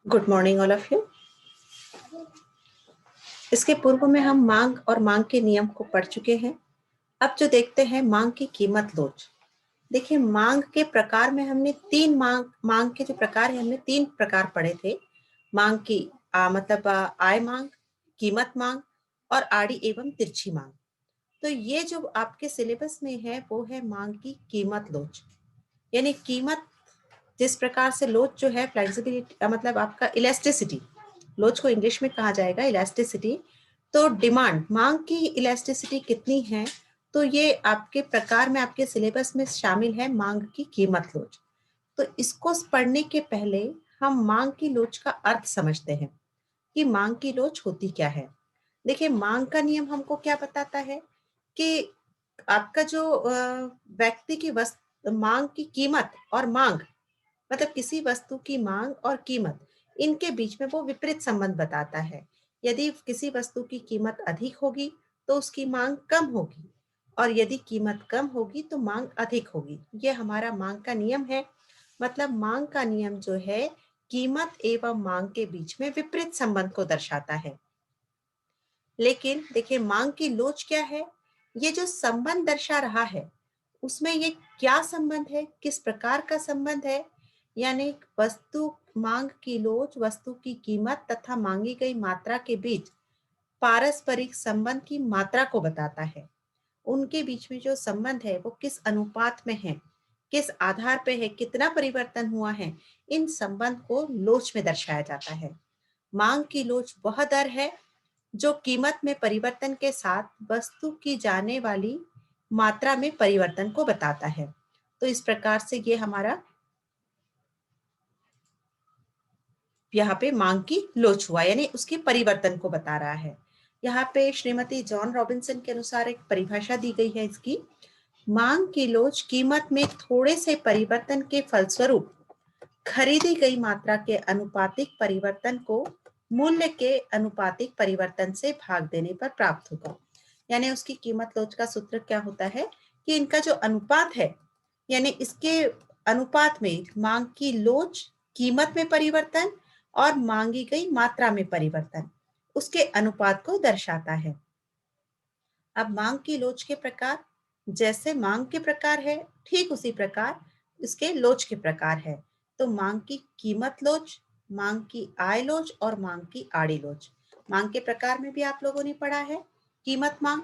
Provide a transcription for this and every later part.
Good morning all of you. इसके पूर्व में हम मांग और मांग के नियम को पढ़ चुके हैं। अब जो देखते हैं मांग की कीमत लोच। देखिए, मांग के प्रकार में हमने मांग के जो प्रकार है, हमने 3 प्रकार पढ़े थे। मांग की मतलब आय मांग, कीमत मांग और आड़ी एवं तिरछी मांग। तो ये जो आपके सिलेबस में है वो है मांग की कीमत लोच। यानी कीमत जिस प्रकार से लोच जो है फ्लेक्सिबिलिटी मतलब आपका इलास्टिसिटी, लोच को इंग्लिश में कहा जाएगा इलास्टिसिटी। तो डिमांड मांग की इलास्टिसिटी कितनी है, तो ये आपके प्रकार में आपके सिलेबस में शामिल है मांग की कीमत लोच। तो इसको पढ़ने के पहले हम मांग की लोच का अर्थ समझते हैं कि मांग की लोच होती क्या है। देखिए, मांग का नियम हमको क्या बताता है कि आपका जो व्यक्ति की मांग की कीमत और मांग मतलब किसी वस्तु की मांग और कीमत, इनके बीच में वो विपरीत संबंध बताता है। यदि किसी वस्तु की कीमत अधिक होगी तो उसकी मांग कम होगी, और यदि कीमत कम होगी तो मांग अधिक होगी। ये हमारा मांग का नियम है। मतलब मांग का नियम जो है कीमत एवं मांग के बीच में विपरीत संबंध को दर्शाता है। लेकिन देखिए, मांग की लोच क्या है, ये जो संबंध दर्शा रहा है उसमें ये क्या संबंध है, किस प्रकार का संबंध है। यानी वस्तु मांग की लोच वस्तु की कीमत तथा मांगी गई मात्रा के बीच पारस्परिक संबंध की मात्रा को बताता है। उनके बीच में जो संबंध है वो किस अनुपात में है, किस आधार पे है, कितना परिवर्तन हुआ है, इन संबंध को लोच में दर्शाया जाता है। मांग की लोच वह दर है जो कीमत में परिवर्तन के साथ वस्तु की जाने वाली मात्रा में परिवर्तन को बताता है। तो इस प्रकार से ये हमारा यहाँ पे मांग की लोच हुआ, यानी उसके परिवर्तन को बता रहा है। यहाँ पे श्रीमती जॉन रॉबिन्सन के अनुसार एक परिभाषा दी गई है इसकी। मांग की लोच कीमत में थोड़े से परिवर्तन के फलस्वरूप खरीदी गई मात्रा के अनुपातिक परिवर्तन को मूल्य के अनुपातिक परिवर्तन से भाग देने पर प्राप्त होगा। यानी उसकी कीमत लोच का सूत्र क्या होता है कि इनका जो अनुपात है, यानी इसके अनुपात में मांग की लोच कीमत में परिवर्तन और मांगी गई मात्रा में परिवर्तन, उसके अनुपात को दर्शाता है। अब मांग की लोच के प्रकार, जैसे मांग के प्रकार है ठीक उसी प्रकार इसके लोच के प्रकार है। तो मांग की कीमत लोच, मांग की आय लोच और मांग की आड़ी लोच। मांग के प्रकार में भी आप लोगों ने पढ़ा है कीमत मांग,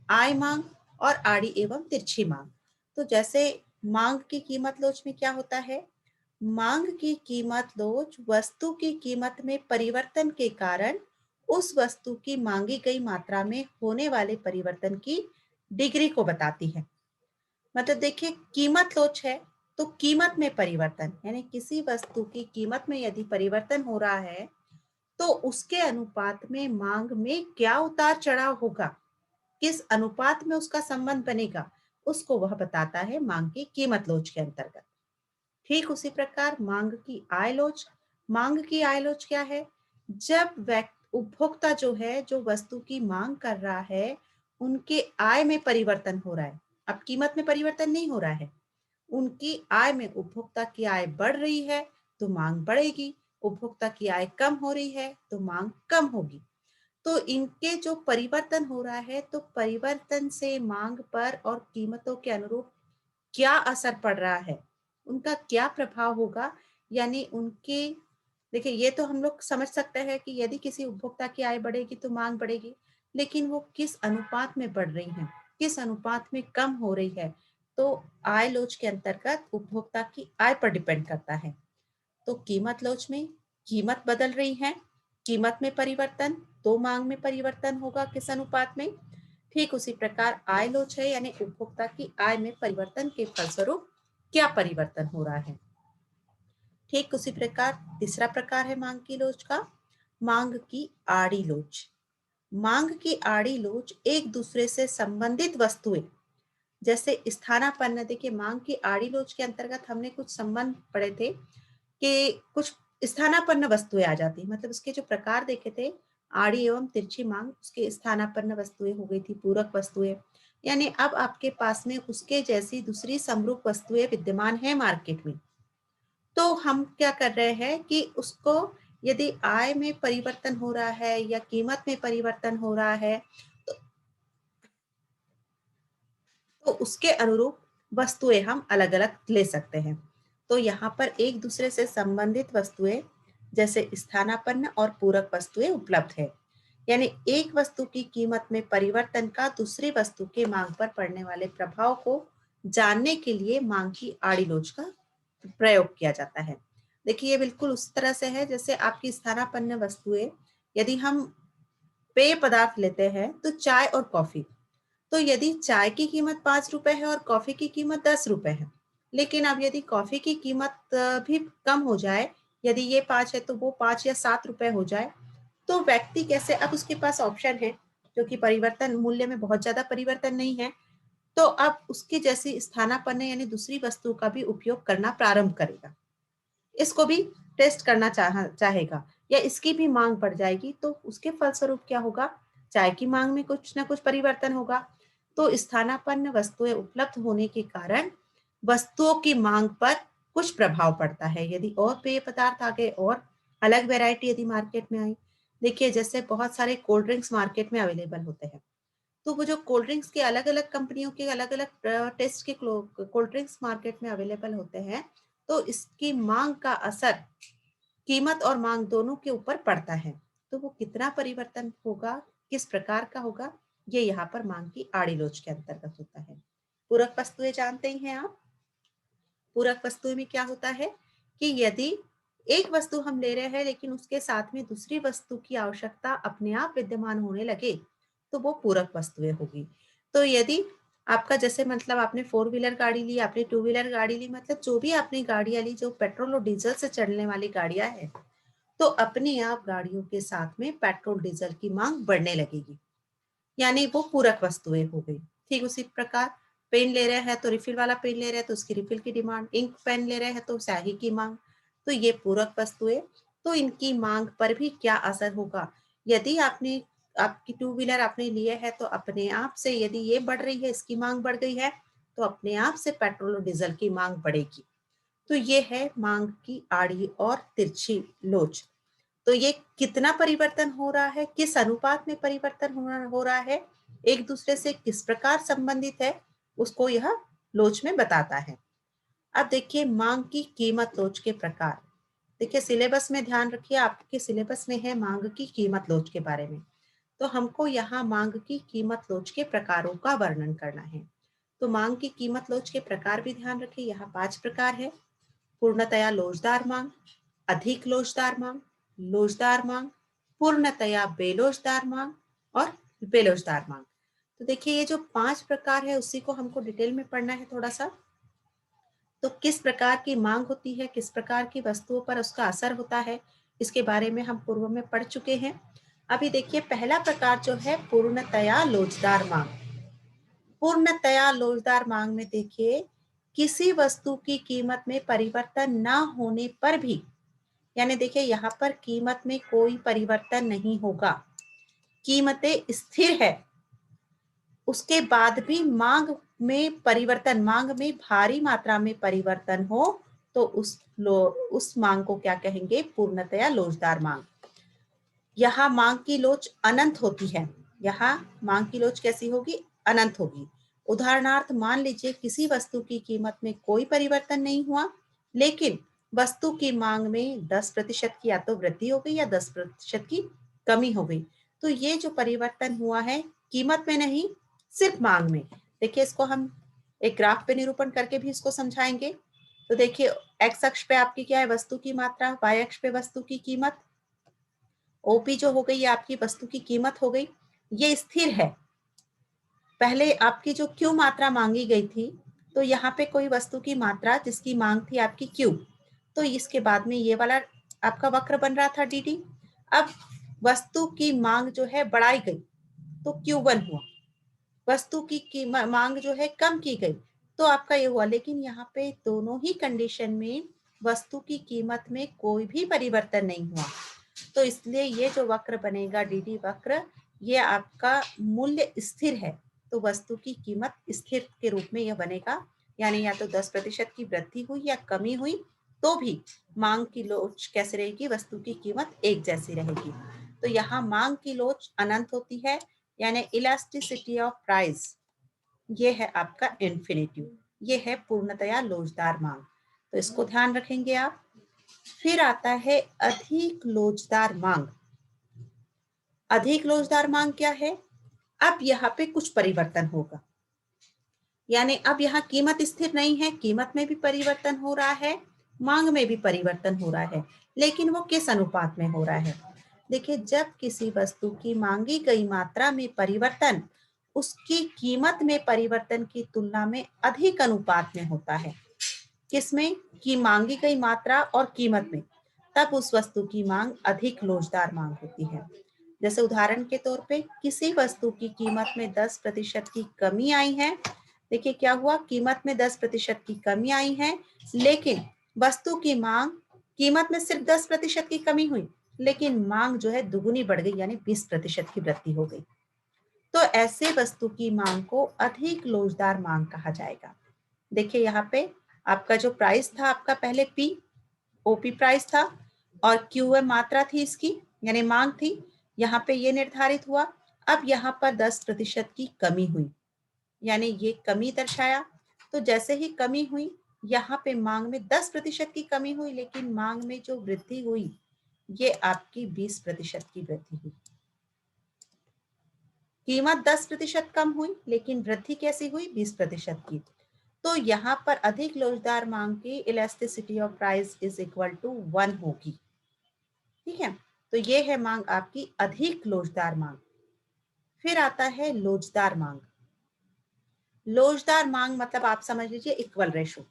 आय मांग और आड़ी एवं तिरछी मांग। तो जैसे मांग की कीमत लोच में क्या होता है, मांग की कीमत लोच वस्तु की कीमत में परिवर्तन के कारण उस वस्तु की मांगी गई मात्रा में होने वाले परिवर्तन की डिग्री को बताती है। मतलब देखिए, कीमत लोच है तो कीमत में परिवर्तन, यानी किसी वस्तु की कीमत में यदि परिवर्तन हो रहा है तो उसके अनुपात में मांग में क्या उतार चढ़ाव होगा, किस अनुपात में उसका संबंध बनेगा, उसको वह बताता है मांग की कीमत लोच के अंतर्गत। ठीक उसी प्रकार मांग की आय लोच, मांग की आय लोच क्या है, जब उपभोक्ता जो है जो वस्तु की मांग कर रहा है उनके आय में परिवर्तन हो रहा है। अब कीमत में परिवर्तन नहीं हो रहा है, उनकी आय में उपभोक्ता की आय बढ़ रही है तो मांग बढ़ेगी, उपभोक्ता की आय कम हो रही है तो मांग कम होगी। तो इनके जो परिवर्तन हो रहा है तो परिवर्तन से मांग पर और कीमतों के अनुरूप क्या असर पड़ रहा है, उनका क्या प्रभाव होगा। यानी उनके देखिए, ये तो हम लोग समझ सकते हैं कि यदि किसी उपभोक्ता की आय बढ़ेगी तो मांग बढ़ेगी, लेकिन वो किस अनुपात में बढ़ रही है, किस अनुपात में कम हो रही है, तो आय लोच के अंतर्गत उपभोक्ता की आय पर डिपेंड करता है। तो कीमत लोच में कीमत बदल रही है, कीमत में परिवर्तन तो मांग में परिवर्तन होगा किस अनुपात में। ठीक उसी प्रकार आय लोच है, यानी उपभोक्ता की आय में परिवर्तन के फलस्वरूप क्या परिवर्तन हो रहा है। ठीक उसी प्रकार तीसरा प्रकार है मांग की लोच का, मांग की आड़ी लोच। मांग की आड़ी लोच एक दूसरे से संबंधित वस्तुएं जैसे स्थानापन्न। देखिए, मांग की आड़ी लोच के अंतर्गत हमने कुछ संबंध पढ़े थे कि कुछ स्थानापन्न वस्तुएं आ जाती, मतलब उसके जो प्रकार देखे थे आड़ी एवं तिरछी मांग, उसके स्थानापन्न वस्तुएं हो गई थी, पूरक वस्तुएं। यानी अब आपके पास में उसके जैसी दूसरी समरूप वस्तुएं विद्यमान है मार्केट में। तो हम क्या कर रहे हैं कि उसको यदि आय में परिवर्तन हो रहा है या कीमत में परिवर्तन हो रहा है, तो, तो उसके अनुरूप वस्तुएं हम अलग अलग ले सकते हैं। तो यहाँ पर एक दूसरे से संबंधित वस्तुएं जैसे स्थानापन्न और पूरक वस्तुएं उपलब्ध है। यानी एक वस्तु की कीमत में परिवर्तन का दूसरी वस्तु के मांग पर पड़ने वाले प्रभाव को जानने के लिए मांग की आड़ी लोच का प्रयोग किया जाता है। देखिए ये बिल्कुल उस तरह से है जैसे आपकी स्थानापन्न वस्तुएं, यदि हम पेय पदार्थ लेते हैं तो चाय और कॉफी, तो यदि चाय की कीमत 5 रुपए है और कॉफी की कीमत 10 रुपए है, लेकिन अब यदि कॉफी की कीमत भी कम हो जाए, यदि ये 5 है तो वो 5 या 7 रुपए हो जाए, तो व्यक्ति कैसे, अब उसके पास ऑप्शन है जो कि परिवर्तन मूल्य में बहुत ज्यादा परिवर्तन नहीं है, तो अब उसकी जैसी स्थानापन्न यानी दूसरी वस्तु का भी उपयोग करना प्रारंभ करेगा, इसको भी टेस्ट करना चाहेगा या इसकी भी मांग बढ़ जाएगी, तो उसके फलस्वरूप क्या होगा, चाय की मांग में कुछ ना कुछ परिवर्तन होगा। तो स्थानापन्न वस्तुएं उपलब्ध होने के कारण वस्तुओं की मांग पर कुछ प्रभाव पड़ता है। यदि और पेय पदार्थ आ गए और अलग वैरायटी यदि मार्केट में आई, देखिए जैसे बहुत सारे कोल्ड ड्रिंक्स मार्केट में अवेलेबल होते हैं, तो वो जो कोल्ड ड्रिंक्स के अलग अलग कंपनियों के अलग अलग टेस्ट के कोल्ड ड्रिंक्स मार्केट में अवेलेबल होते हैं, तो इसकी मांग का असर कीमत और मांग दोनों के ऊपर पड़ता है। तो वो कितना परिवर्तन होगा, किस प्रकार का होगा, ये यहाँ पर मांग की आड़ी लोच के अंतर्गत होता है। पूरक वस्तुएं जानते ही हैं आप। पूरक वस्तुएं में क्या होता है कि यदि एक वस्तु हम ले रहे हैं लेकिन उसके साथ में दूसरी वस्तु की आवश्यकता अपने आप विद्यमान होने लगे, तो वो पूरक वस्तुएं होगी। तो यदि आपका जैसे मतलब आपने 4 व्हीलर गाड़ी ली, आपने 2 व्हीलर गाड़ी ली, मतलब जो भी आपने गाड़ियां ली जो पेट्रोल और डीजल से चलने वाली गाड़ियां हैं, तो अपने आप गाड़ियों के साथ में पेट्रोल डीजल की मांग बढ़ने लगेगी, यानी वो पूरक वस्तुएं हो गई। ठीक उसी प्रकार पेन ले रहे हैं तो रिफिल वाला पेन ले रहे हैं तो उसकी रिफिल की डिमांड, इंक पेन ले रहे हैं तो स्याही की मांग, तो ये पूरक वस्तुएं। तो इनकी मांग पर भी क्या असर होगा, यदि आपने आपकी 2 व्हीलर आपने लिए है तो अपने आप से यदि ये बढ़ रही है, इसकी मांग बढ़ गई है, तो अपने आप से पेट्रोल और डीजल की मांग बढ़ेगी। तो ये है मांग की आड़ी और तिरछी लोच। तो ये कितना परिवर्तन हो रहा है, किस अनुपात में परिवर्तन हो रहा है, एक दूसरे से किस प्रकार संबंधित है, उसको यह लोच में बताता है। अब देखिए मांग की कीमत लोच के प्रकार। देखिए सिलेबस में ध्यान रखिए, आपके सिलेबस में है मांग की कीमत लोच के बारे में, तो हमको यहाँ मांग की कीमत लोच के प्रकारों का वर्णन करना है। तो मांग की कीमत लोच के प्रकार भी ध्यान रखिए, यहाँ 5 प्रकार है। पूर्णतया लोचदार मांग, अधिक लोचदार मांग, लोचदार मांग, पूर्णतया बेलोचदार मांग और बेलोचदार मांग। तो देखिए ये जो 5 प्रकार है उसी को हमको डिटेल में पढ़ना है थोड़ा सा। तो किस प्रकार की मांग होती है, किस प्रकार की वस्तुओं पर उसका असर होता है, इसके बारे में हम पूर्व में पढ़ चुके हैं। अभी देखिए पहला प्रकार जो है पूर्णतया लोचदार मांग। पूर्णतया लोचदार मांग में देखिए किसी वस्तु की कीमत में परिवर्तन न होने पर भी, यानी देखिए यहाँ पर कीमत में कोई परिवर्तन नहीं होगा, कीमतें स्थिर है, उसके बाद भी मांग में परिवर्तन, मांग में भारी मात्रा में परिवर्तन हो, तो उस मांग को क्या कहेंगे, पूर्णतया लोचदार मांग। यहाँ मांग की लोच अनंत होती है, यहाँ मांग की लोच कैसी होगी, अनंत होगी। उदाहरणार्थ मान लीजिए किसी वस्तु की कीमत में कोई परिवर्तन नहीं हुआ, लेकिन वस्तु की मांग में 10% की या तो वृद्धि हो गई या 10% की कमी हो गई, तो ये जो परिवर्तन हुआ है कीमत में नहीं, सिर्फ मांग में। देखिए इसको हम एक ग्राफ पे निरूपण करके भी इसको समझाएंगे। तो देखिए एक्स अक्ष पे आपकी क्या है, वस्तु की मात्रा, वाई अक्ष पे वस्तु की कीमत, ओपी जो हो गई ये आपकी वस्तु की कीमत हो गई, ये स्थिर है। पहले आपकी जो क्यू मात्रा मांगी गई थी, तो यहाँ पे कोई वस्तु की मात्रा जिसकी मांग थी आपकी क्यू, तो इसके बाद में ये वाला आपका वक्र बन रहा था डी डी। अब वस्तु की मांग जो है बढ़ाई गई तो Q1 हुआ, वस्तु की मांग जो है कम की गई तो आपका ये हुआ, लेकिन यहाँ पे दोनों ही कंडीशन में वस्तु की कीमत में कोई भी परिवर्तन नहीं हुआ, तो इसलिए ये जो वक्र बनेगा डी डी वक्र, ये आपका मूल्य स्थिर है। तो वस्तु की कीमत स्थिर के रूप में यह बनेगा, यानी या तो 10% की वृद्धि हुई या कमी हुई तो भी मांग की लोच कैसे रहेगी, वस्तु की कीमत एक जैसी रहेगी। तो यहाँ मांग की लोच अनंत होती है, यानी इलास्टिसिटी ऑफ प्राइस, ये है आपका इन्फिनिटिव, ये है पूर्णतया लोचदार मांग। तो इसको ध्यान रखेंगे आप। फिर आता है अधिक लोचदार मांग। अधिक लोचदार मांग क्या है? अब यहाँ पे कुछ परिवर्तन होगा, यानी अब यहाँ कीमत स्थिर नहीं है, कीमत में भी परिवर्तन हो रहा है, मांग में भी परिवर्तन हो रहा है, लेकिन वो किस अनुपात में हो रहा है? देखिए, जब किसी वस्तु की मांगी गई मात्रा में परिवर्तन उसकी कीमत में परिवर्तन की तुलना में अधिक अनुपात में होता है, किसमें? कि मांगी गई मात्रा और कीमत में, तब उस वस्तु की मांग अधिक लोचदार मांग होती है। जैसे उदाहरण के तौर पे किसी वस्तु की कीमत में 10% की कमी आई है। देखिए क्या हुआ, कीमत में 10% की कमी आई है, लेकिन वस्तु की मांग, कीमत में सिर्फ 10% की कमी हुई, लेकिन मांग जो है दुगुनी बढ़ गई, यानी 20% की वृद्धि हो गई। तो ऐसे वस्तु की मांग को अधिक लोचदार मांग कहा जाएगा। देखिए यहाँ पे आपका जो प्राइस था, आपका पहले पी ओपी प्राइस था और क्यू मात्रा थी इसकी, यानी मांग थी, यहाँ पे ये निर्धारित हुआ। अब यहाँ पर 10% की कमी हुई, यानी ये कमी दर्शाया। तो जैसे ही कमी हुई, यहाँ पे मांग में 10% की कमी हुई, लेकिन मांग में जो वृद्धि हुई ये आपकी 20% की वृद्धि हुई। कीमत 10% कम हुई, लेकिन वृद्धि कैसी हुई? 20% की। तो यहाँ पर अधिक लोचदार मांग की elasticity of price is equal to 1 होगी। ठीक है, तो ये है मांग आपकी अधिक लोचदार मांग। फिर आता है लोचदार मांग। लोचदार मांग मतलब आप समझ लीजिए इक्वल रेशो,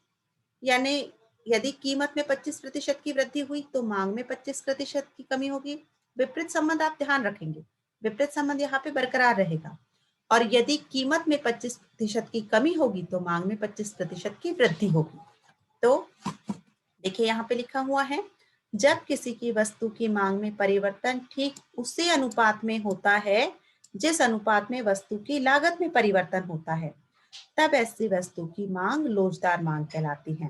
यानी यदि कीमत में 25% की वृद्धि हुई तो मांग में 25% की कमी होगी। विपरीत संबंध आप ध्यान रखेंगे, विपरीत संबंध यहाँ पे बरकरार रहेगा। और यदि कीमत में 25% की कमी होगी तो मांग में 25% की वृद्धि होगी। तो देखिए यहाँ पे लिखा हुआ है, जब किसी की वस्तु की मांग में परिवर्तन ठीक उसी अनुपात में होता है जिस अनुपात में वस्तु की लागत में परिवर्तन होता है, तब ऐसी वस्तु की मांग लोचदार मांग कहलाती है।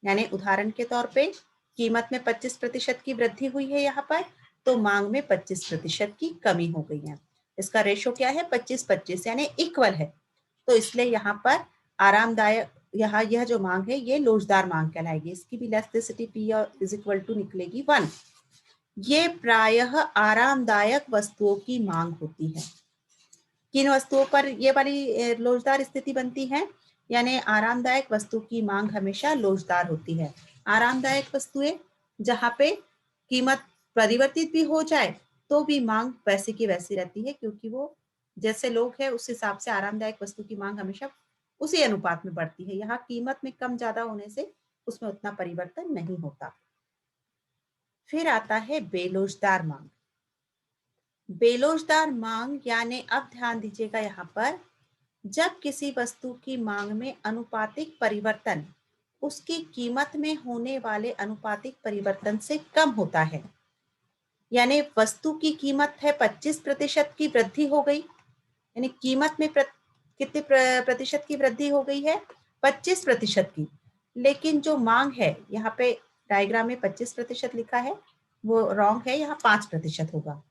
यानी उदाहरण के तौर पे कीमत में 25% की वृद्धि हुई है यहाँ पर, तो मांग में 25% की कमी हो गई है। इसका रेशो क्या है? 25-25, यानी इक्वल है। तो इसलिए यहाँ पर आरामदायक, यहाँ यह जो मांग है ये लोचदार मांग कहलाएगी। इसकी भी elasticity P is equal to निकलेगी 1। ये प्रायः आरामदायक वस्तुओं की मांग होती है। किन वस्तुओं पर ये वाली लोचदार स्थिति बनती है? यानी आरामदायक वस्तु की मांग हमेशा लोचदार होती है। आरामदायक वस्तुएं जहाँ पे कीमत परिवर्तित भी हो जाए तो भी मांग वैसी की वैसी रहती है, क्योंकि वो जैसे लोग हैं उस हिसाब से आरामदायक वस्तु की मांग हमेशा उसी अनुपात में बढ़ती है। यहाँ कीमत में कम ज्यादा होने से उसमें उतना परिवर्तन नहीं होता। फिर आता है बेलोचदार मांग। बेलोचदार मांग यानी, अब ध्यान दीजिएगा यहाँ पर, जब किसी वस्तु की मांग में अनुपातिक परिवर्तन उसकी कीमत में होने वाले अनुपातिक परिवर्तन से कम होता है। यानी वस्तु की कीमत है 25% की वृद्धि हो गई, यानी कीमत में कितने प्रतिशत की वृद्धि हो गई है? 25% की। लेकिन जो मांग है, यहाँ पे डायग्राम में 25% लिखा है, वो रॉन्ग है, यहाँ 5% होगा।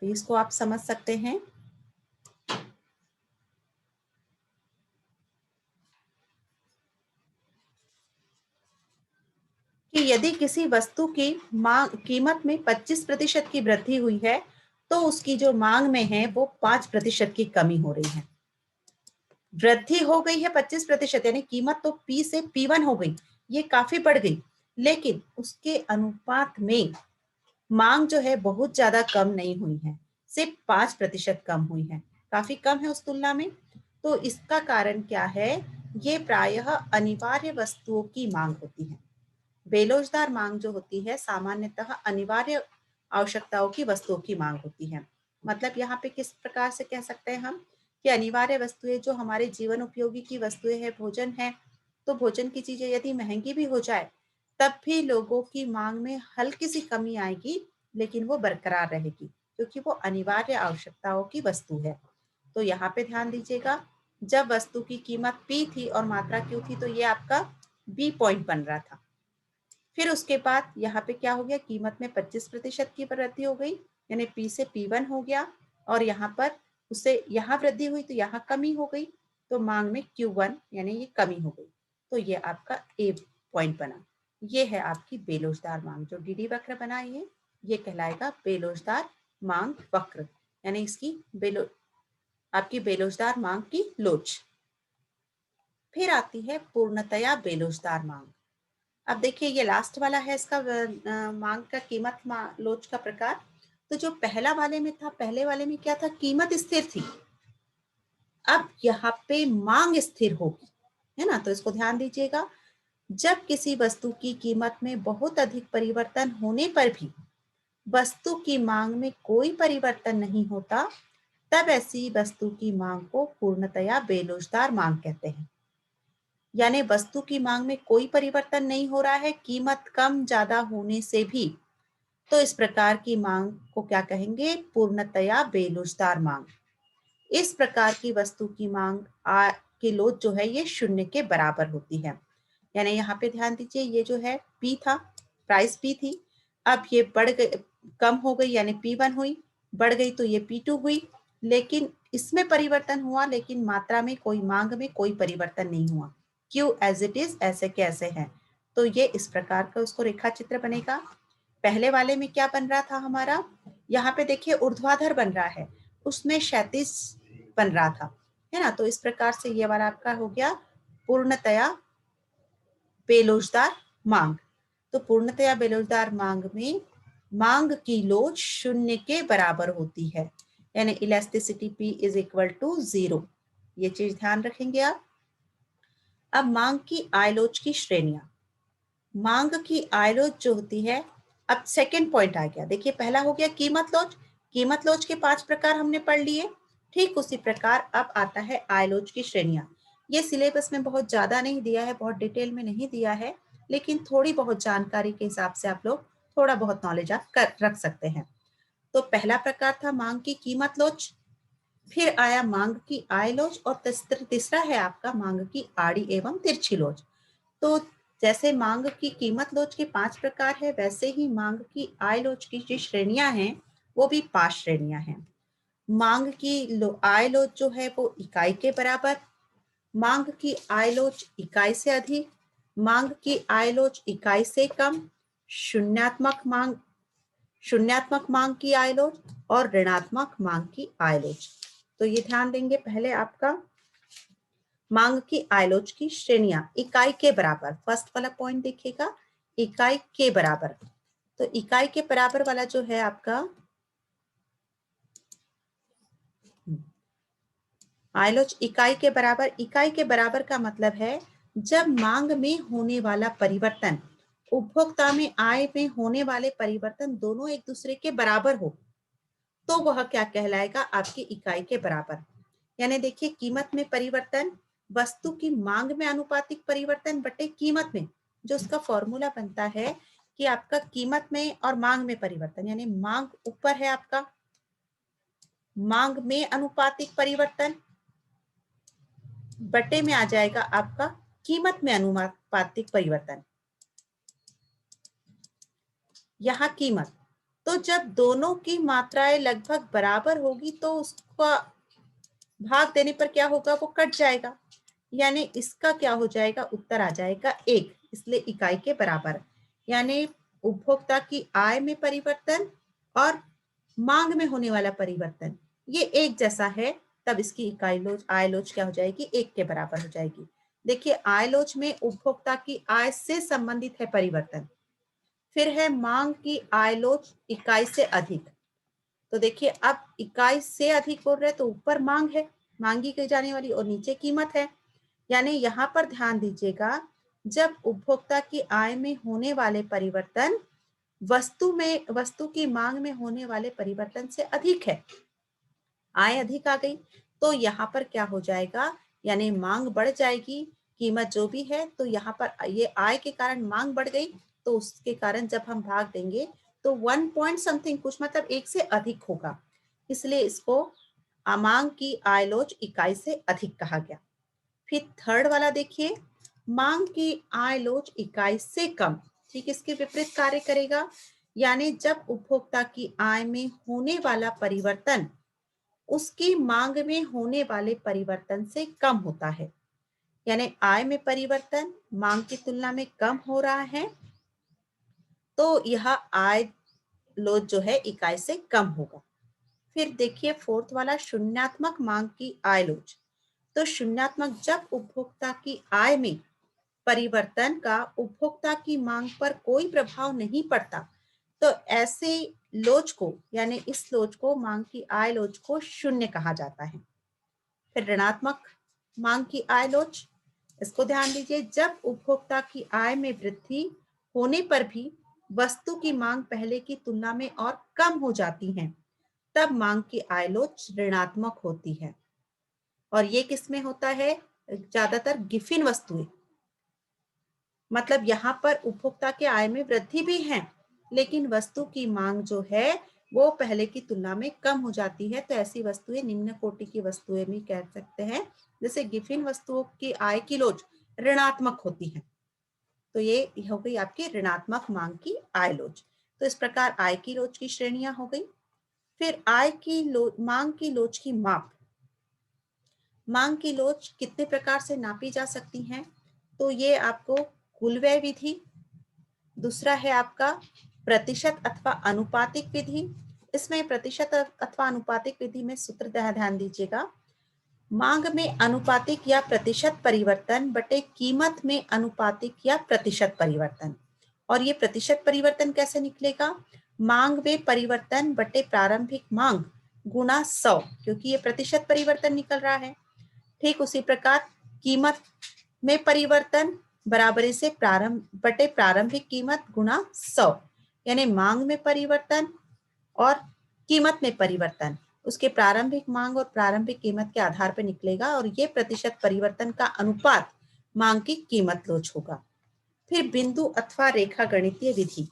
तो इसको आप समझ सकते हैं। कि यदि किसी वस्तु की मांग कीमत में 25% की वृद्धि हुई है तो उसकी जो मांग में है वो 5% की कमी हो रही है। वृद्धि हो गई है 25%, यानी कीमत तो P से P1 हो गई, ये काफी बढ़ गई, लेकिन उसके अनुपात में मांग जो है बहुत ज्यादा कम नहीं हुई है, सिर्फ 5% कम हुई है, काफी कम है उस तुलना में। तो इसका कारण क्या है? ये प्रायः अनिवार्य वस्तुओं की मांग होती है। बेलोचदार मांग जो होती है सामान्यतः अनिवार्य आवश्यकताओं की वस्तुओं की मांग होती है। मतलब यहाँ पे किस प्रकार से कह सकते हैं हम कि अनिवार्य वस्तुएं जो हमारे जीवन उपयोगी की वस्तुएं हैं, भोजन है, तो भोजन की चीजें यदि महंगी भी हो जाए तब भी लोगों की मांग में हल्की सी कमी आएगी, लेकिन वो बरकरार रहेगी क्योंकि वो अनिवार्य आवश्यकताओं की वस्तु है। तो यहाँ पे ध्यान दीजिएगा, जब वस्तु की कीमत P थी और मात्रा Q थी तो ये आपका B पॉइंट बन रहा था। फिर उसके बाद यहाँ पे क्या हो गया, कीमत में 25% की वृद्धि हो गई, यानी P से P1 हो गया, और यहाँ पर उससे यहाँ वृद्धि हुई तो यहाँ कमी हो गई, तो मांग में Q1 यानी ये कमी हो गई, तो ये आपका A पॉइंट बना। ये है आपकी बेलोचदार मांग। जो डीडी वक्र बना ये कहलाएगा बेलोचदार मांग वक्र, यानी इसकी आपकी बेलोचदार मांग की लोच। फिर आती है पूर्णतया बेलोचदार मांग। अब देखिए ये लास्ट वाला है इसका मांग का कीमत लोच का प्रकार। तो जो पहला वाले में था, पहले वाले में क्या था, कीमत स्थिर थी। अब यहाँ पे मांग स्थिर होगी, है ना। तो इसको ध्यान दीजिएगा, जब किसी वस्तु की कीमत में बहुत अधिक परिवर्तन होने पर भी वस्तु की मांग में कोई परिवर्तन नहीं होता, तब ऐसी वस्तु की मांग को पूर्णतया बेलोचदार मांग कहते हैं। यानी वस्तु की मांग में कोई परिवर्तन नहीं हो रहा है, कीमत कम ज्यादा होने से भी, तो इस प्रकार की मांग को क्या कहेंगे, पूर्णतया बेलोचदार मांग। इस प्रकार की वस्तु की मांग की लोच जो है ये शून्य के बराबर होती है। यानी यहाँ पे ध्यान दीजिए, ये जो है P था, प्राइस P थी, अब ये बढ़ गई, कम हो गई यानी P1 हुई, बढ़ गई तो ये P2 हुई, लेकिन इसमें परिवर्तन हुआ, लेकिन मात्रा में कोई, मांग में कोई परिवर्तन नहीं हुआ। क्यों, एज इट इज ऐसे के ऐसे है। तो ये इस प्रकार का उसको रेखा चित्र बनेगा। पहले वाले में क्या बन रहा था हमारा, यहाँ पे देखिए ऊर्ध्वाधर बन रहा है, उसमें क्षैतिज बन रहा था, है ना। तो इस प्रकार से ये वाला आपका हो गया पूर्णतया बेलोचदार मांग। तो पूर्णतया बेलोचदार मांग में मांग की लोच शून्य के बराबर होती है, यानी elasticity P is equal to 0। ये चीज ध्यान रखेंगे आप। अब मांग की आयलोच की श्रेणियां। मांग की आयलोच जो होती है, अब सेकंड पॉइंट आ गया। देखिए पहला हो गया कीमत लोच, कीमत लोच के 5 प्रकार हमने पढ़ लिए। ठीक उसी प्रकार अब आता है आयलोच की श्रेणियां। ये सिलेबस में बहुत ज्यादा नहीं दिया है, बहुत डिटेल में नहीं दिया है, लेकिन थोड़ी बहुत जानकारी के हिसाब से आप लोग थोड़ा बहुत नॉलेज आप रख सकते हैं। तो पहला प्रकार था मांग की कीमत लोच, फिर आया मांग की आय लोच, और तीसरा है आपका मांग की आड़ी एवं तिरछी लोच। तो जैसे मांग की कीमत लोच के 5 प्रकार है, वैसे ही मांग की आय लोच की जो श्रेणियां हैं वो भी 5 श्रेणियां हैं। मांग की आय लोच जो है वो इकाई के बराबर, मांग की आय लोच इकाई से अधिक, मांग की आय लोच इकाई से कम, शून्यात्मक मांग की आय लोच और ऋणात्मक मांग की आय लोच। तो ये ध्यान देंगे, पहले आपका मांग की आयलोच की श्रेणियां इकाई के बराबर, फर्स्ट वाला पॉइंट देखिएगा, इकाई के बराबर। तो इकाई के बराबर वाला जो है आपका आयलोच इकाई के बराबर, इकाई के बराबर का मतलब है जब मांग में होने वाला परिवर्तन उपभोक्ता में आय में होने वाले परिवर्तन दोनों एक दूसरे के बराबर हो, तो वह क्या कहलाएगा, आपकी इकाई के बराबर। यानी देखिए कीमत में परिवर्तन वस्तु की मांग में अनुपातिक परिवर्तन बटे कीमत में, जो उसका फॉर्मूला बनता है कि आपका कीमत में और मांग में परिवर्तन, यानी मांग ऊपर है आपका, मांग में अनुपातिक परिवर्तन बटे में आ जाएगा आपका कीमत में अनुपातिक परिवर्तन। यहाँ कीमत, तो जब दोनों की मात्राएं लगभग बराबर होगी तो उसका भाग देने पर क्या होगा, वो कट जाएगा, यानी इसका क्या हो जाएगा, उत्तर आ जाएगा 1, इसलिए इकाई के बराबर। यानी उपभोक्ता की आय में परिवर्तन और मांग में होने वाला परिवर्तन ये एक जैसा है, तब इसकी इकाई लोच आय लोच क्या हो जाएगी, 1 के बराबर हो जाएगी। देखिए आय लोच में उपभोक्ता की आय से संबंधित है परिवर्तन, फिर है मांग की आय लोच इकाई से अधिक। तो देखिए अब इकाई से अधिक बोल रहे तो ऊपर मांग है, मांगी की जाने वाली, और नीचे कीमत है। यानी यहाँ पर ध्यान दीजिएगा, जब उपभोक्ता की आय में होने वाले परिवर्तन वस्तु की मांग में होने वाले परिवर्तन से अधिक है, आय अधिक आ गई, तो यहाँ पर क्या हो जाएगा, यानी मांग बढ़ जाएगी, कीमत जो भी है, तो यहाँ पर ये आय के कारण मांग बढ़ गई, तो उसके कारण जब हम भाग देंगे तो 1 पॉइंट समथिंग कुछ, मतलब 1 से अधिक होगा, इसलिए इसको मांग की आय लोच इकाई से अधिक कहा गया। फिर थर्ड वाला देखिए, मांग की आय लोच इकाई से कम, ठीक इसके विपरीत कार्य करेगा। यानी जब उपभोक्ता की आय में होने वाला परिवर्तन उसकी मांग में होने वाले परिवर्तन से कम होता है, यानी आय में परिवर्तन मांग की तुलना में कम हो रहा है, तो यह आय लोच जो है इकाई से कम होगा। फिर देखिए फोर्थ वाला, शून्यात्मक मांग की आय लोच। तो शून्यात्मक, जब उपभोक्ता की आय में परिवर्तन का उपभोक्ता की मांग पर कोई प्रभाव नहीं पड़ता, तो ऐसे लोच को, यानी इस लोच को, मांग की आय लोच को शून्य कहा जाता है। फिर ऋणात्मक मांग की आय लोच, इसको ध्यान दीजिए, जब उपभोक्ता की आय में वृद्धि होने पर भी वस्तु की मांग पहले की तुलना में और कम हो जाती है, तब मांग की आय लोच ऋणात्मक होती है। और ये किसमें होता है? ज्यादातर गिफिन वस्तुएं, मतलब यहाँ पर उपभोक्ता के आय में वृद्धि भी है, लेकिन वस्तु की मांग जो है वो पहले की तुलना में कम हो जाती है, तो ऐसी वस्तुएं निम्न कोटि की वस्तुएं भी कह सकते हैं। जैसे गिफिन वस्तुओं की आय की लोच ऋणात्मक होती है, तो ये हो गई आपकी ऋणात्मक मांग की आय लोच। तो इस प्रकार आय की लोच की श्रेणियां हो गई। फिर आय की मांग की लोच की माप। मांग की लोच कितने प्रकार से नापी जा सकती हैं? तो ये आपको कुल व्यय विधि, दूसरा है आपका प्रतिशत अथवा अनुपातिक विधि। इसमें प्रतिशत अथवा अनुपातिक विधि में सूत्र ध्यान दीजिएगा, मांग में अनुपातिक या प्रतिशत परिवर्तन बटे कीमत में अनुपातिक या प्रतिशत परिवर्तन। और ये प्रतिशत परिवर्तन कैसे निकलेगा? मांग में परिवर्तन बटे प्रारंभिक मांग गुणा 100, क्योंकि ये प्रतिशत परिवर्तन निकल रहा है। ठीक उसी प्रकार कीमत में परिवर्तन बराबरी से प्रारंभिक कीमत गुणा 100, यानी मांग में परिवर्तन और कीमत में परिवर्तन उसके प्रारंभिक मांग और प्रारंभिक कीमत के आधार पर निकलेगा, और ये प्रतिशत परिवर्तन का अनुपात मांग की कीमत लोच होगा। फिर बिंदु अथवा रेखा गणितीय विधि।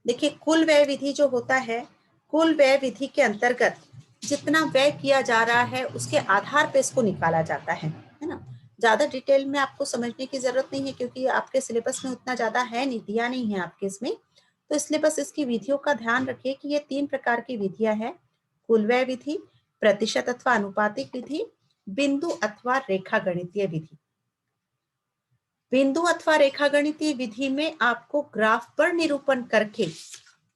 देखिए कुल व्यय विधि जो होता है, कुल व्यय विधि के अंतर्गत जितना व्यय किया जा रहा है उसके आधार पर इसको निकाला जाता है ना। ज्यादा डिटेल में आपको समझने की जरूरत नहीं है, क्योंकि आपके सिलेबस में उतना ज्यादा है नहीं, दिया नहीं है आपके इसमें, तो इसलिए बस इसकी विधियों का ध्यान रखिए कि ये 3 प्रकार की विधियां हैं, कुल व्यय विधि, प्रतिशत अथवा अनुपातिक विधि, बिंदु अथवा रेखा गणितीय विधि। बिंदु अथवा रेखा गणितीय विधि में आपको ग्राफ पर निरूपण करके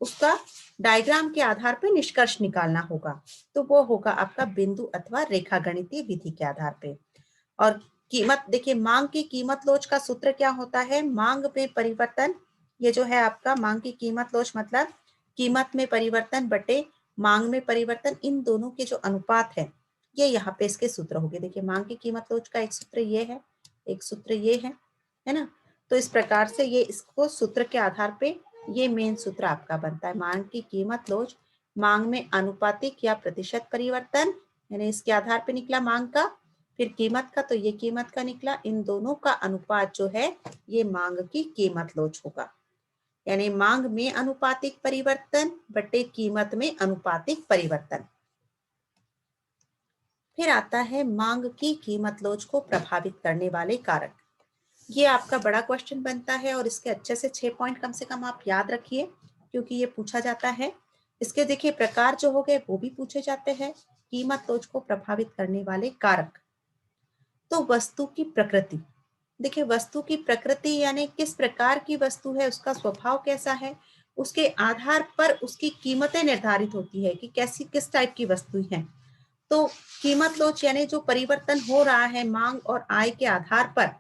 उसका डायग्राम के आधार पर निष्कर्ष निकालना होगा, तो वो होगा आपका बिंदु अथवा रेखा गणितीय विधि के आधार पे। और कीमत, देखिए मांग की कीमत लोच का सूत्र क्या होता है? मांग में परिवर्तन, ये जो है आपका मांग की कीमत लोच मतलब कीमत में परिवर्तन बटे मांग में परिवर्तन, इन दोनों के जो अनुपात है ये यहाँ पे इसके सूत्र हो गए। देखिए मांग की कीमत लोच का एक सूत्र ये है, एक सूत्र ये है ना। तो इस प्रकार से ये इसको सूत्र के आधार पे ये मेन सूत्र आपका बनता है, मांग की कीमत लोच मांग में अनुपातिक या प्रतिशत परिवर्तन, यानी इसके आधार पे निकला मांग का, फिर कीमत का, तो ये कीमत का निकला, इन दोनों का अनुपात जो है ये मांग की कीमत लोच होगा, यानी मांग में अनुपातिक परिवर्तन बटे कीमत में अनुपातिक परिवर्तन। फिर आता है मांग की कीमत लोच को प्रभावित करने वाले कारक। ये आपका बड़ा क्वेश्चन बनता है और इसके अच्छे से 6 पॉइंट कम से कम आप याद रखिए, क्योंकि ये पूछा जाता है। इसके देखिए प्रकार जो हो गए वो भी पूछे जाते हैं। कीमत लोच को प्रभावित करने वाले कारक, तो वस्तु की प्रकृति। देखिए वस्तु की प्रकृति यानी किस प्रकार की वस्तु है, उसका स्वभाव कैसा है, उसके आधार पर उसकी कीमतें निर्धारित होती है कि कैसी किस टाइप की वस्तु है। तो कीमत लोच यानी जो परिवर्तन हो रहा है मांग और आय के आधार पर,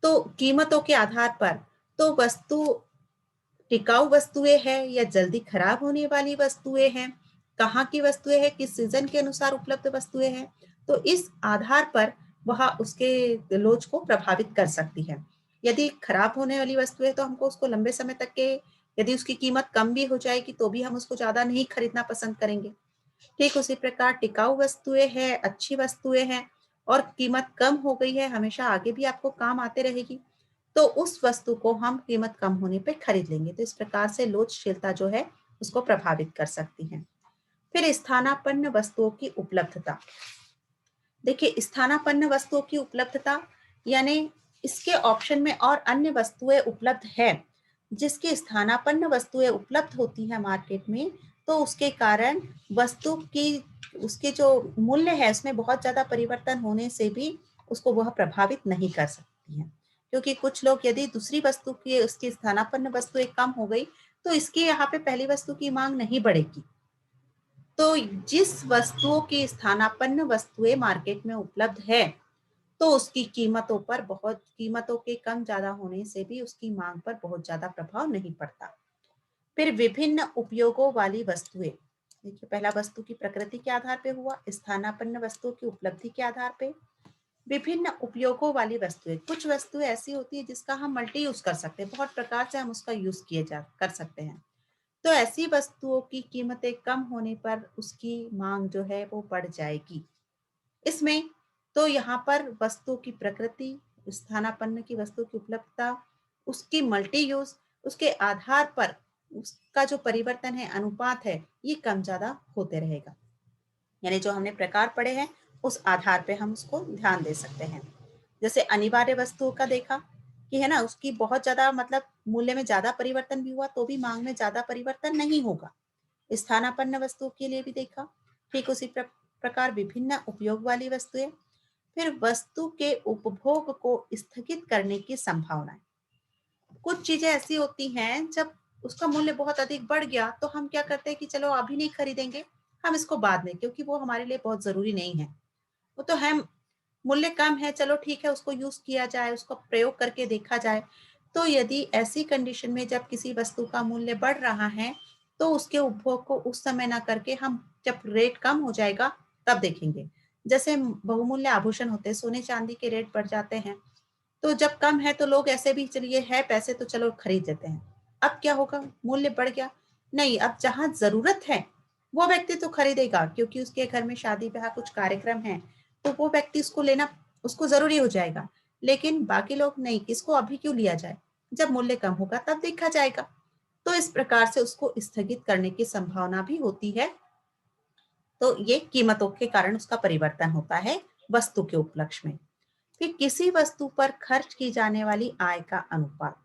तो कीमतों के आधार पर, तो वस्तु टिकाऊ वस्तुएं हैं या जल्दी खराब होने वाली वस्तुएं हैं, कहाँ की वस्तुएं हैं, किस सीजन के अनुसार उपलब्ध वस्तुएं हैं, तो इस आधार पर वह उसके लोच को प्रभावित कर सकती है। यदि खराब होने वाली वस्तु है तो हमको उसको लंबे समय तक के, यदि उसकी कीमत कम भी हो जाएगी तो भी हम उसको ज्यादा नहीं खरीदना पसंद करेंगे। ठीक उसी प्रकार टिकाऊ वस्तुएं हैं, अच्छी वस्तुएं हैं और कीमत कम हो गई है, हमेशा आगे भी आपको काम आते रहेगी, तो उस वस्तु को हम कीमत कम होने पे खरीद लेंगे। तो इस प्रकार से लोचशीलता जो है उसको प्रभावित कर सकती है। फिर स्थानापन्न वस्तुओं की उपलब्धता। देखिए, स्थानापन्न वस्तुओं की उपलब्धता यानी इसके ऑप्शन में और अन्य वस्तुएं उपलब्ध है, जिसकी स्थानापन्न वस्तुएं उपलब्ध होती है मार्केट में, तो उसके कारण वस्तु की उसके जो मूल्य है उसमें बहुत ज्यादा परिवर्तन होने से भी उसको वह प्रभावित नहीं कर सकती है। क्योंकि कुछ लोग यदि दूसरी वस्तु की उसकी स्थानापन्न वस्तुएं कम हो गई तो इसकी यहाँ पे पहली वस्तु की मांग नहीं बढ़ेगी। तो जिस वस्तुओं की स्थानापन्न वस्तुएं मार्केट में उपलब्ध है तो उसकी कीमतों के कम ज्यादा होने से भी उसकी मांग पर बहुत ज्यादा प्रभाव नहीं पड़ता। फिर विभिन्न उपयोगों वाली वस्तुएं। देखिए, पहला वस्तु की प्रकृति के आधार पे हुआ, स्थानापन्न वस्तुओं की उपलब्धि के आधार पे। विभिन्न उपयोगों वाली वस्तुएं, कुछ वस्तुएं ऐसी होती है जिसका हम मल्टी यूज कर सकते हैं, बहुत प्रकार से हम उसका यूज कर सकते हैं। तो ऐसी वस्तुओं की कीमतें कम होने पर उसकी मांग जो है वो बढ़ जाएगी। इसमें तो यहाँ पर वस्तु की प्रकृति, स्थानापन्न की वस्तु की उपलब्धता, उसकी मल्टी यूज, उसके आधार पर उसका जो परिवर्तन है, अनुपात है, ये कम ज्यादा होते रहेगा। यानी जो हमने प्रकार पढ़े हैं उस आधार पे हम उसको ध्यान दे सकते हैं। जैसे अनिवार्य वस्तुओं का देखा कि है ना, उसकी बहुत ज्यादा मतलब मूल्य में ज्यादा परिवर्तन भी हुआ तो भी मांग में ज्यादा परिवर्तन नहीं होगा। स्थानापन्न वस्तुओं के लिए भी देखा। ठीक उसी प्रकार विभिन्न उपयोग वाली वस्तुएं। फिर वस्तु के उपभोग को स्थगित करने की संभावना। कुछ चीजें ऐसी होती हैं जब उसका मूल्य बहुत अधिक बढ़ गया तो हम क्या करते हैं कि चलो अभी नहीं खरीदेंगे, हम इसको बाद में, क्योंकि वो हमारे लिए बहुत जरूरी नहीं है। वो तो है, मूल्य कम है, चलो ठीक है उसको यूज किया जाए, उसको प्रयोग करके देखा जाए। तो यदि ऐसी कंडीशन में जब किसी वस्तु का मूल्य बढ़ रहा है तो उसके उपभोग को उस समय ना करके हम जब रेट कम हो जाएगा तब देखेंगे। जैसे बहुमूल्य आभूषण होते हैं, सोने चांदी के रेट बढ़ जाते हैं, तो जब कम है तो लोग ऐसे भी चलिए है पैसे तो चलो खरीद लेते हैं। अब क्या होगा, मूल्य बढ़ गया, नहीं, अब जहां जरूरत है वो व्यक्ति तो खरीदेगा, क्योंकि उसके घर में शादी ब्याह कुछ कार्यक्रम है तो वो व्यक्ति उसको लेना उसको जरूरी हो जाएगा। लेकिन बाकी लोग नहीं, किसको अभी क्यों लिया जाए, जब मूल्य कम होगा तब देखा जाएगा। तो इस प्रकार से उसको स्थगित करने की संभावना भी होती है। तो ये कीमतों के कारण उसका परिवर्तन होता है वस्तु के उपलक्ष्य में। फिर किसी वस्तु पर खर्च की जाने वाली आय का अनुपात।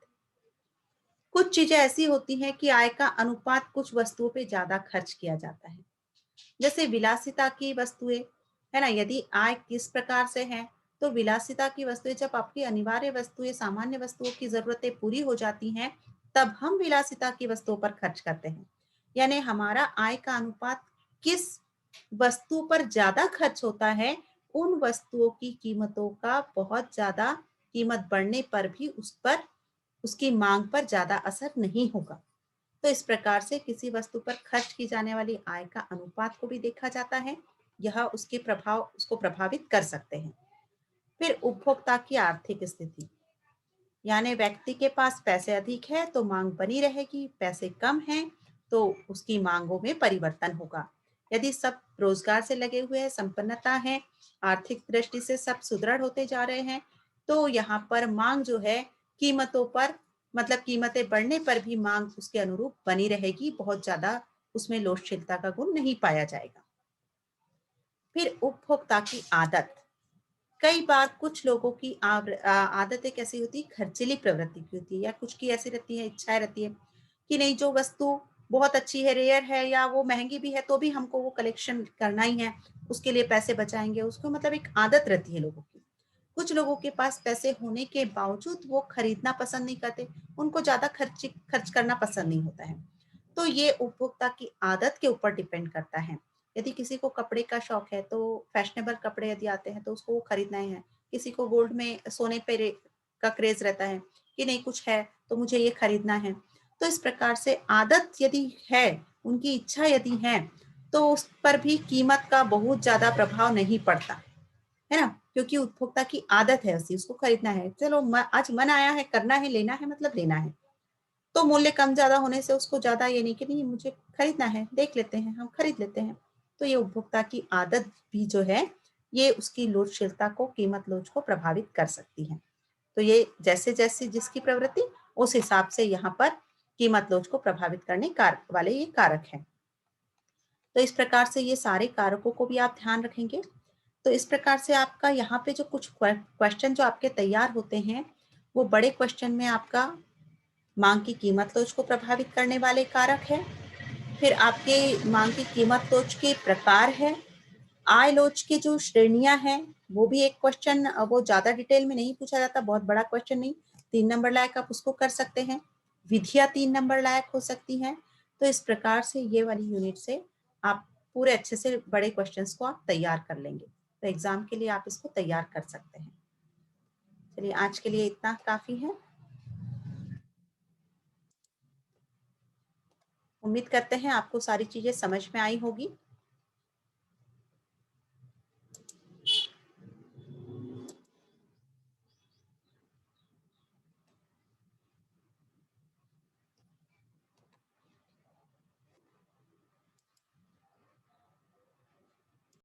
कुछ चीजें ऐसी होती हैं कि आय का अनुपात कुछ वस्तुओं पे ज्यादा खर्च किया जाता है। जैसे विलासिता की वस्तुएं, है ना, यदि आय किस प्रकार से है तो विलासिता की वस्तुएं, जब आपकी अनिवार्य वस्तुएं सामान्य वस्तुओं की जरूरतें पूरी हो जाती हैं तब हम विलासिता की वस्तुओं पर खर्च करते हैं। यानी हमारा आय का अनुपात किस वस्तु पर ज्यादा खर्च होता है, उन वस्तुओं की कीमतों का बहुत ज्यादा कीमत बढ़ने पर भी उस पर उसकी मांग पर ज्यादा असर नहीं होगा। तो इस प्रकार से किसी वस्तु पर खर्च की जाने वाली आय का अनुपात को भी देखा जाता है। यह उसको प्रभावित कर सकते हैं। फिर उपभोक्ता की आर्थिक स्थिति, यानी व्यक्ति के पास पैसे अधिक है तो मांग बनी रहेगी, पैसे कम है तो उसकी मांगों में परिवर्तन होगा। यदि सब रोजगार से लगे हुए हैं, संपन्नता है, आर्थिक दृष्टि से सब सुदृढ़ होते जा रहे हैं, तो यहाँ पर मांग जो है कीमतों पर, मतलब कीमतें बढ़ने पर भी मांग उसके अनुरूप बनी रहेगी, बहुत ज्यादा उसमें लोचशीलता का गुण नहीं पाया जाएगा। फिर उपभोक्ता की आदत। कई बार कुछ लोगों की आदतें कैसी होती है, खर्चीली प्रवृत्ति की होती है, या कुछ की ऐसी रहती है, इच्छाएं रहती है कि नहीं, जो वस्तु बहुत अच्छी है, रेयर है, या वो महंगी भी है तो भी हमको वो कलेक्शन करना ही है, उसके लिए पैसे बचाएंगे, उसको मतलब एक आदत रहती है लोगों की। कुछ लोगों के पास पैसे होने के बावजूद वो खरीदना पसंद नहीं करते, उनको ज्यादा खर्च करना पसंद नहीं होता है। तो ये उपभोक्ता की आदत के ऊपर डिपेंड करता है। यदि किसी को कपड़े का शौक है तो फैशनेबल कपड़े यदि आते हैं तो उसको वो खरीदना ही है। किसी को गोल्ड में सोने पे का क्रेज रहता है कि नहीं, कुछ है तो मुझे ये खरीदना है। तो इस प्रकार से आदत यदि है, उनकी इच्छा यदि है, तो उस पर भी कीमत का बहुत ज्यादा प्रभाव नहीं पड़ता है ना, क्योंकि उपभोक्ता की आदत है उसी उसको खरीदना है, चलो आज मन आया है, करना है, लेना है, मतलब लेना है। तो मूल्य कम ज्यादा होने से उसको ज्यादा ये नहीं कि नहीं मुझे खरीदना है, देख लेते हैं, हम खरीद लेते हैं। तो ये उपभोक्ता की आदत भी जो है ये उसकी लोचशीलता को, कीमत लोच को प्रभावित कर सकती है। तो ये जैसे जैसे जिसकी प्रवृत्ति, उस हिसाब से यहाँ पर कीमत लोच को प्रभावित करने वाले ये कारक हैं। तो इस प्रकार से ये सारे कारकों को भी आप ध्यान रखेंगे। तो इस प्रकार से आपका यहाँ पे जो कुछ क्वेश्चन जो आपके तैयार होते हैं, वो बड़े क्वेश्चन में आपका मांग की कीमत लोच को प्रभावित करने वाले कारक है। फिर आपके मांग की कीमत लोच के प्रकार है। आय लोच की जो श्रेणियां हैं, वो भी एक क्वेश्चन, वो ज्यादा डिटेल में नहीं पूछा जाता, बहुत बड़ा क्वेश्चन नहीं, 3 नंबर लायक आप उसको कर सकते हैं। विधियां 3 नंबर लायक हो सकती हैं। तो इस प्रकार से ये वाली यूनिट से आप पूरे अच्छे से बड़े क्वेश्चंस को आप तैयार कर लेंगे। तो एग्जाम के लिए आप इसको तैयार कर सकते हैं। चलिए, आज के लिए इतना काफी है। उम्मीद करते हैं आपको सारी चीजें समझ में आई होगी।